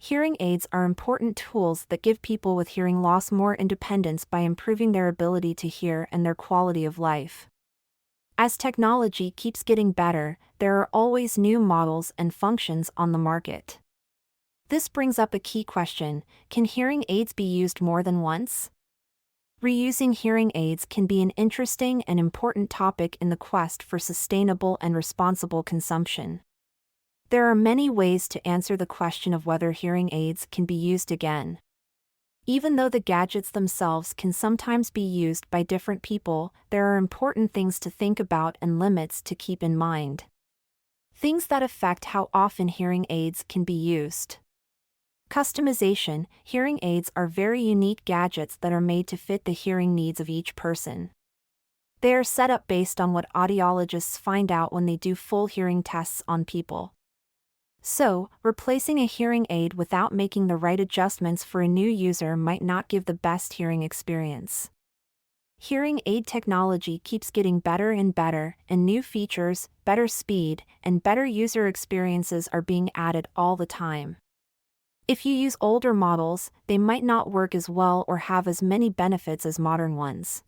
Hearing aids are important tools that give people with hearing loss more independence by improving their ability to hear and their quality of life. As technology keeps getting better, there are always new models and functions on the market. This brings up a key question: can hearing aids be used more than once? Reusing hearing aids can be an interesting and important topic in the quest for sustainable and responsible consumption. There are many ways to answer the question of whether hearing aids can be used again. Even though the gadgets themselves can sometimes be used by different people, there are important things to think about and limits to keep in mind. Things that affect how often hearing aids can be used. Customization: hearing aids are very unique gadgets that are made to fit the hearing needs of each person. They are set up based on what audiologists find out when they do full hearing tests on people. So, replacing a hearing aid without making the right adjustments for a new user might not give the best hearing experience. Hearing aid technology keeps getting better and better, and new features, better speed, and better user experiences are being added all the time. If you use older models, they might not work as well or have as many benefits as modern ones.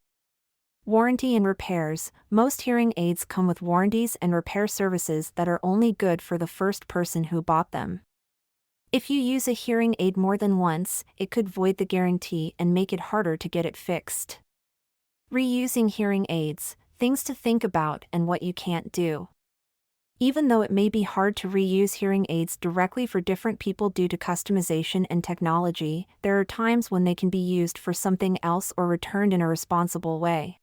Warranty and repairs: most hearing aids come with warranties and repair services that are only good for the first person who bought them. If you use a hearing aid more than once, it could void the guarantee and make it harder to get it fixed. Reusing hearing aids: things to think about and what you can't do. Even though it may be hard to reuse hearing aids directly for different people due to customization and technology, there are times when they can be used for something else or returned in a responsible way.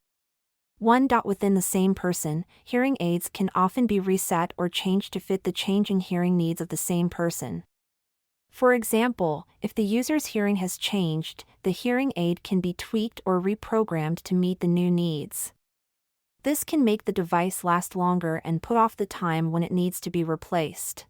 Within the same person, hearing aids can often be reset or changed to fit the changing hearing needs of the same person. For example, if the user's hearing has changed, the hearing aid can be tweaked or reprogrammed to meet the new needs. This can make the device last longer and put off the time when it needs to be replaced.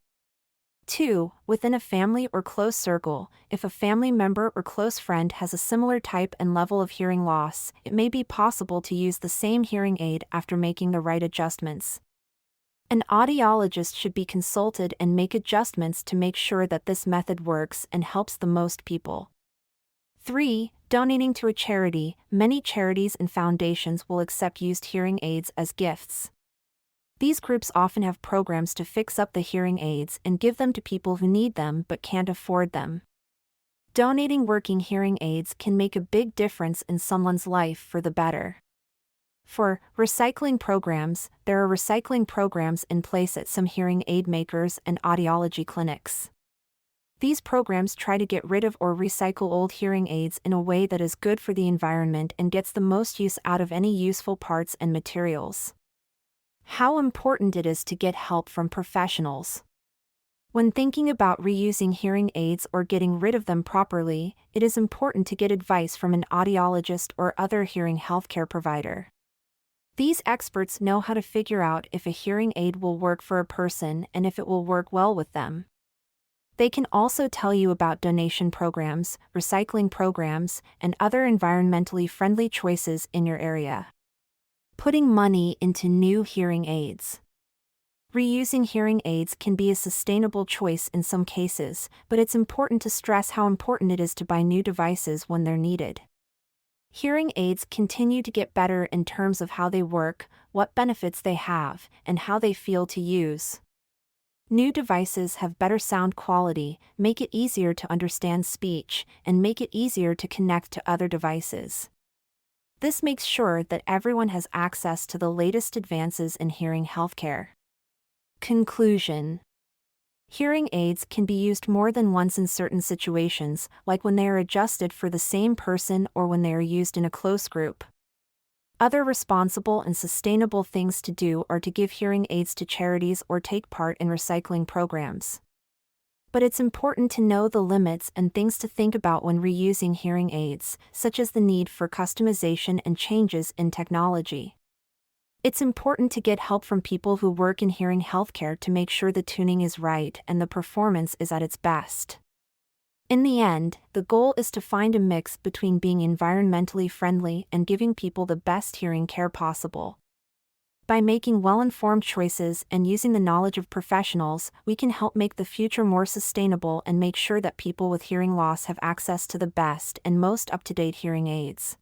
2. Within a family or close circle: if a family member or close friend has a similar type and level of hearing loss, it may be possible to use the same hearing aid after making the right adjustments. An audiologist should be consulted and make adjustments to make sure that this method works and helps the most people. 3. Donating to a charity: many charities and foundations will accept used hearing aids as gifts. These groups often have programs to fix up the hearing aids and give them to people who need them but can't afford them. Donating working hearing aids can make a big difference in someone's life for the better. For recycling programs: there are recycling programs in place at some hearing aid makers and audiology clinics. These programs try to get rid of or recycle old hearing aids in a way that is good for the environment and gets the most use out of any useful parts and materials. How important it is to get help from professionals. When thinking about reusing hearing aids or getting rid of them properly, it is important to get advice from an audiologist or other hearing healthcare provider. These experts know how to figure out if a hearing aid will work for a person and if it will work well with them. They can also tell you about donation programs, recycling programs, and other environmentally friendly choices in your area. Putting money into new hearing aids. Reusing hearing aids can be a sustainable choice in some cases, but it's important to stress how important it is to buy new devices when they're needed. Hearing aids continue to get better in terms of how they work, what benefits they have, and how they feel to use. New devices have better sound quality, make it easier to understand speech, and make it easier to connect to other devices. This makes sure that everyone has access to the latest advances in hearing healthcare. Conclusion: hearing aids can be used more than once in certain situations, like when they are adjusted for the same person or when they are used in a close group. Other responsible and sustainable things to do are to give hearing aids to charities or take part in recycling programs. But it's important to know the limits and things to think about when reusing hearing aids, such as the need for customization and changes in technology. It's important to get help from people who work in hearing healthcare to make sure the tuning is right and the performance is at its best. In the end, the goal is to find a mix between being environmentally friendly and giving people the best hearing care possible. By making well-informed choices and using the knowledge of professionals, we can help make the future more sustainable and make sure that people with hearing loss have access to the best and most up-to-date hearing aids.